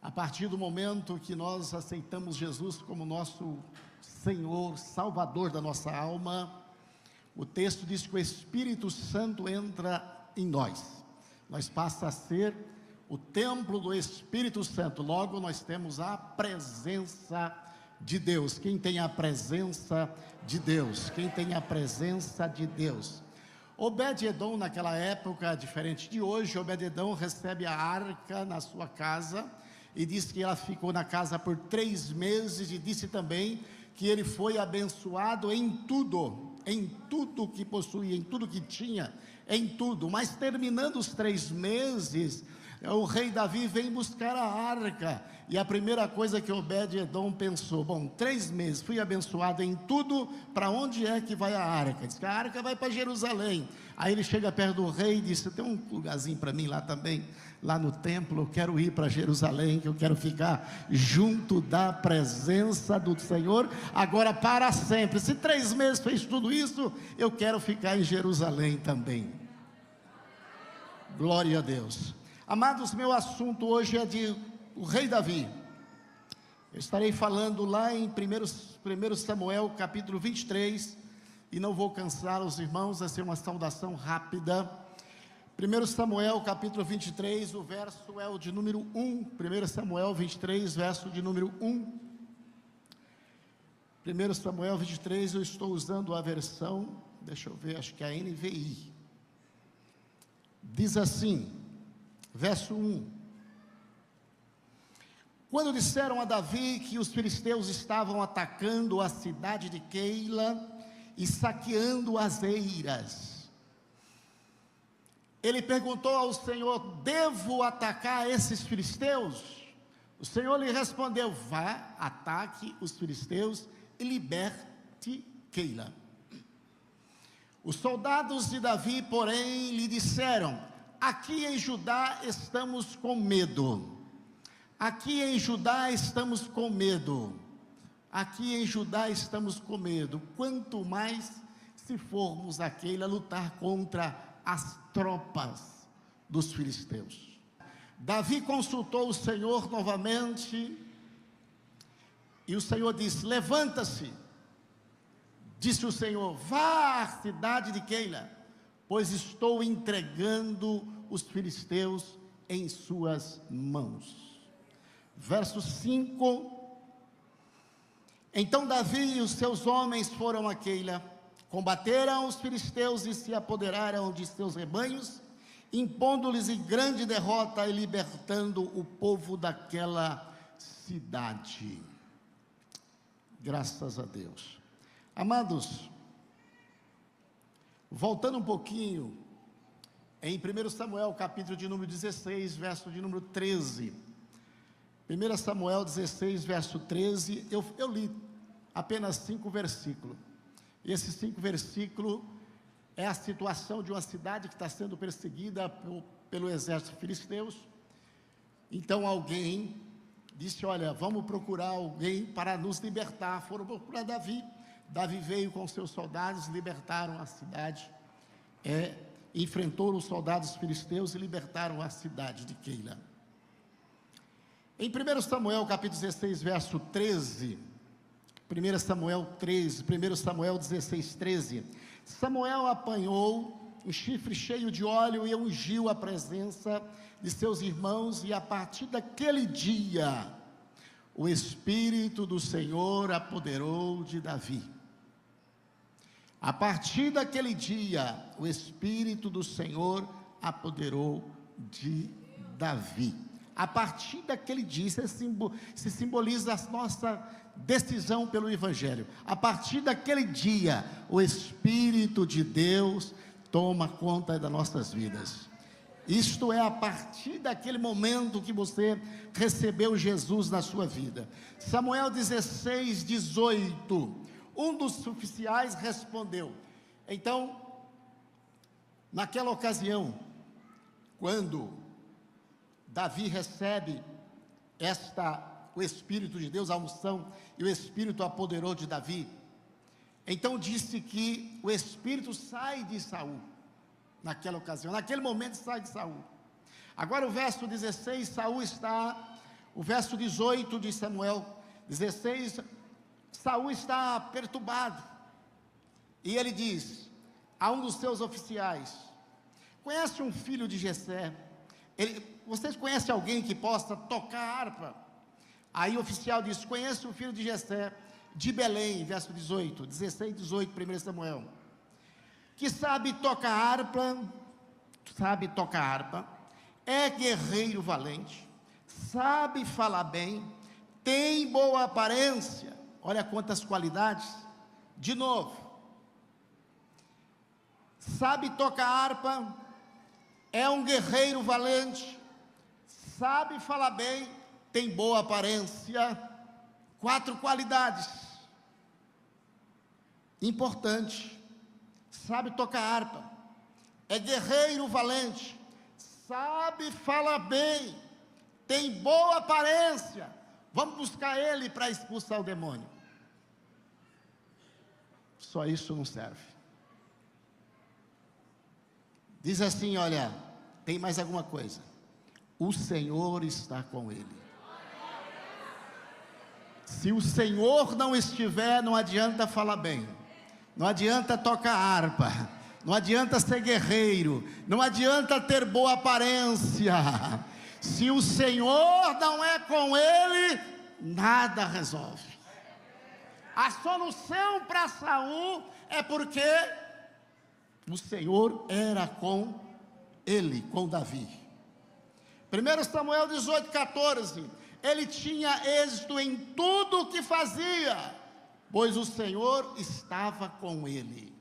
A partir do momento que nós aceitamos Jesus como nosso Senhor, Salvador da nossa alma, o texto diz que o Espírito Santo entra em nós. Nós passa a ser o templo do Espírito Santo. Logo nós temos a presença de Deus. Quem tem a presença de Deus? Quem tem a presença de Deus? Obed-edom naquela época, diferente de hoje, Obed-edom recebe a arca na sua casa, e diz que ela ficou na casa por 3 meses, e disse também que ele foi abençoado em tudo que possuía, em tudo que tinha, em tudo. Mas terminando os 3 meses, o rei Davi vem buscar a arca, e a primeira coisa que Obed-edom pensou: bom, 3 meses, fui abençoado em tudo, para onde é que vai a arca? Diz que a arca vai para Jerusalém. Aí ele chega perto do rei e diz: tem um lugarzinho para mim lá também, lá no templo, eu quero ir para Jerusalém, que eu quero ficar junto da presença do Senhor, agora para sempre. Se 3 meses fez tudo isso, eu quero ficar em Jerusalém também. Glória a Deus. Amados, meu assunto hoje é de o rei Davi. Eu estarei falando lá em 1 Samuel capítulo 23, e não vou cansar os irmãos, vai ser uma saudação rápida. 1 Samuel capítulo 23, o verso é o de número 1, 1 Samuel 23, verso de número 1. 1 Samuel 23, eu estou usando a versão, deixa eu ver, acho que é a NVI. Diz assim, verso 1: quando disseram a Davi que os filisteus estavam atacando a cidade de Keila e saqueando as eiras, ele perguntou ao Senhor: devo atacar esses filisteus? O Senhor lhe respondeu: vá, ataque os filisteus e liberte Keila. Os soldados de Davi, porém, lhe disseram: aqui em Judá estamos com medo. Aqui em Judá estamos com medo. Aqui em Judá estamos com medo. Quanto mais se formos a Keila lutar contra as tropas dos filisteus. Davi consultou o Senhor novamente, e o Senhor disse: levanta-se. Disse o Senhor: vá à cidade de Keila, pois estou entregando os filisteus em suas mãos. Verso 5: então Davi e os seus homens foram a Keila, combateram os filisteus e se apoderaram de seus rebanhos, impondo-lhes grande derrota e libertando o povo daquela cidade. Graças a Deus. Amados, voltando um pouquinho, em 1 Samuel, capítulo de número 16, verso de número 13. 1 Samuel 16, verso 13, eu li apenas 5 versículos. E esses 5 versículos é a situação de uma cidade que está sendo perseguida pelo exército filisteus. Então alguém disse: olha, vamos procurar alguém para nos libertar. Foram procurar Davi. Davi veio com seus soldados, libertaram a cidade, enfrentou os soldados filisteus e libertaram a cidade de Keila. Em 1 Samuel capítulo 16, verso 13, 1 Samuel 16, 13, Samuel apanhou um chifre cheio de óleo e ungiu a presença de seus irmãos, e a partir daquele dia, o Espírito do Senhor apoderou de Davi. A partir daquele dia, o Espírito do Senhor apoderou de Davi. A partir daquele dia, se simboliza a nossa decisão pelo Evangelho. A partir daquele dia, o Espírito de Deus toma conta das nossas vidas. Isto é, a partir daquele momento que você recebeu Jesus na sua vida. Samuel 16, 18, um dos oficiais respondeu. Então, naquela ocasião, quando Davi recebe o Espírito de Deus, a unção, e o Espírito apoderou de Davi, então disse que o Espírito sai de Saul, naquela ocasião, naquele momento sai de Saul. Agora o verso 16, Saul está O verso 18 de Samuel 16, Saul está perturbado, e ele diz a um dos seus oficiais: conhece um filho de Jessé? Vocês conhecem alguém que possa tocar harpa? Aí o oficial diz: conheço um filho de Jessé, de Belém, verso 18, 16, 18, 1 Samuel, que sabe tocar harpa, é guerreiro valente, sabe falar bem, tem boa aparência. Olha quantas qualidades. De novo, sabe tocar harpa, é um guerreiro valente, sabe falar bem, tem boa aparência. 4 qualidades importantes. Sabe tocar harpa, é guerreiro valente, sabe falar bem, tem boa aparência. Vamos buscar ele para expulsar o demônio. Só isso não serve. Diz assim, olha, tem mais alguma coisa: o Senhor está com ele. Se o Senhor não estiver, não adianta falar bem, não adianta tocar harpa, não adianta ser guerreiro, não adianta ter boa aparência. Se o Senhor não é com ele, nada resolve. A solução para Saul é porque o Senhor era com ele, com Davi. 1 Samuel 18, 14, ele tinha êxito em tudo o que fazia, pois o Senhor estava com ele.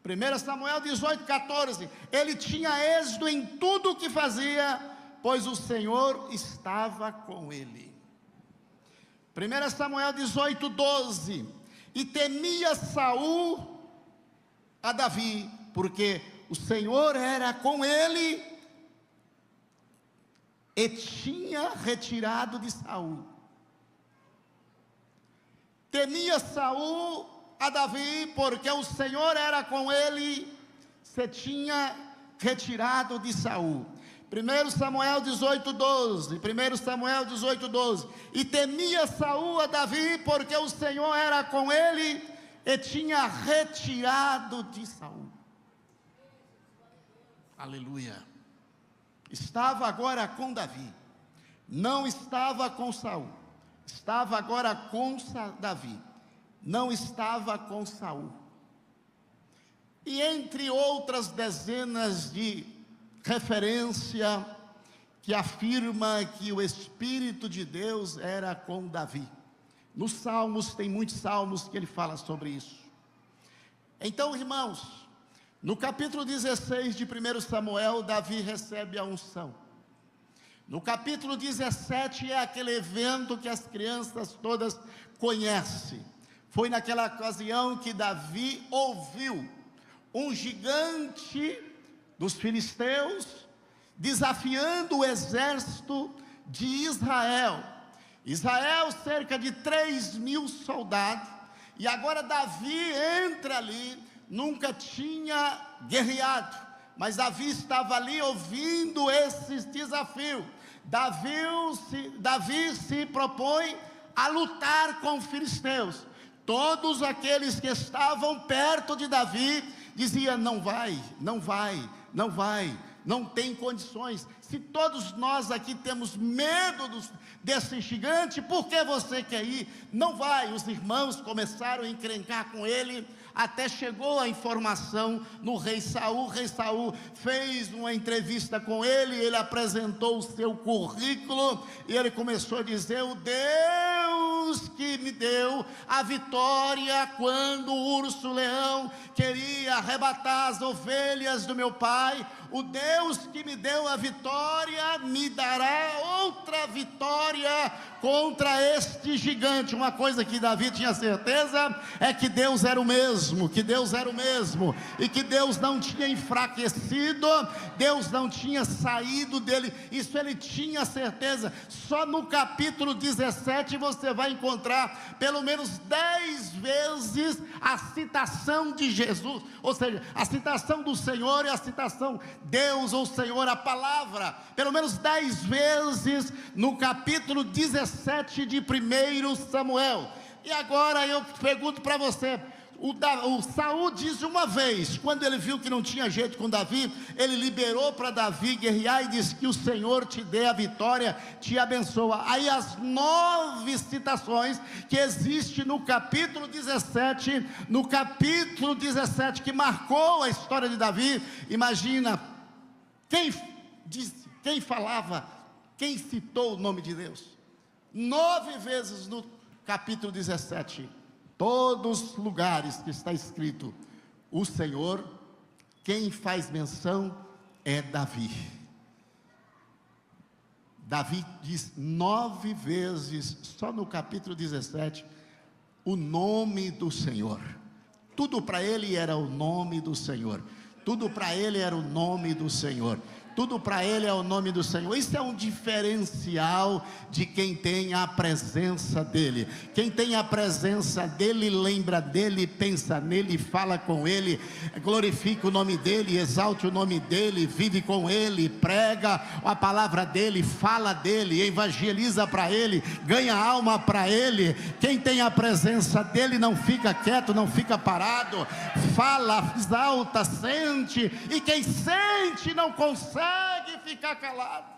1 Samuel 18, 14, ele tinha êxito em tudo o que fazia, pois o Senhor estava com ele. 1 Samuel 18, 12, e temia Saul a Davi, porque o Senhor era com ele, e tinha retirado de Saul. Temia Saul a Davi, porque o Senhor era com ele, se tinha retirado de Saul. 1 Samuel 18, 12, 1 Samuel 18, 12, e temia Saul a Davi, porque o Senhor era com ele, e tinha retirado de Saul. Aleluia. Estava agora com Davi, não estava com Saul, estava agora com Davi, não estava com Saul. E entre outras dezenas de referência que afirma que o Espírito de Deus era com Davi. Nos Salmos, tem muitos salmos que ele fala sobre isso. Então, irmãos, no capítulo 16 de 1 Samuel, Davi recebe a unção. No capítulo 17 é aquele evento que as crianças todas conhecem. Foi naquela ocasião que Davi ouviu um gigante dos filisteus desafiando o exército de Israel. Israel, cerca de 3.000 soldados, e agora Davi entra ali. Nunca tinha guerreado, mas Davi estava ali ouvindo esse desafio. Davi se propõe a lutar com os filisteus. Todos aqueles que estavam perto de Davi diziam: não vai, não vai, não vai, não tem condições. Se todos nós aqui temos medo desse gigante, por que você quer ir? Não vai. Os irmãos começaram a encrencar com ele, até chegou a informação no rei Saul. O rei Saul fez uma entrevista com ele, ele apresentou o seu currículo, e ele começou a dizer: o Deus que me deu a vitória quando o urso-leão queria arrebatar as ovelhas do meu pai, o Deus que me deu a vitória me dará outra vitória contra este gigante. Uma coisa que Davi tinha certeza é que Deus era o mesmo, que Deus era o mesmo, e que Deus não tinha enfraquecido, Deus não tinha saído dele. Isso ele tinha certeza. Só no capítulo 17 você vai encontrar pelo menos 10 vezes a citação de Jesus, ou seja, a citação do Senhor e a citação Deus ou Senhor, a palavra, pelo menos 10 vezes no capítulo 17 de 1 Samuel. E agora eu pergunto para você, o Saul diz uma vez, quando ele viu que não tinha jeito com Davi, ele liberou para Davi guerrear e disse: que o Senhor te dê a vitória, te abençoa. Aí as 9 citações que existe no capítulo 17, que marcou a história de Davi. Imagina, quem disse, quem falava, quem citou o nome de Deus? 9 vezes no capítulo 17, todos os lugares que está escrito o Senhor, quem faz menção é Davi. Davi diz 9 vezes, só no capítulo 17, o nome do Senhor. Tudo para ele era o nome do Senhor. Tudo para ele era o nome do Senhor. Tudo para ele é o nome do Senhor. Isso é um diferencial de quem tem a presença dele. Quem tem a presença dele, lembra dele, pensa nele, fala com ele, glorifica o nome dele, exalte o nome dele, vive com ele, prega a palavra dele, fala dele, evangeliza para ele, ganha alma para ele. Quem tem a presença dele não fica quieto, não fica parado, fala, exalta, sente, e quem sente não consegue ficar calado.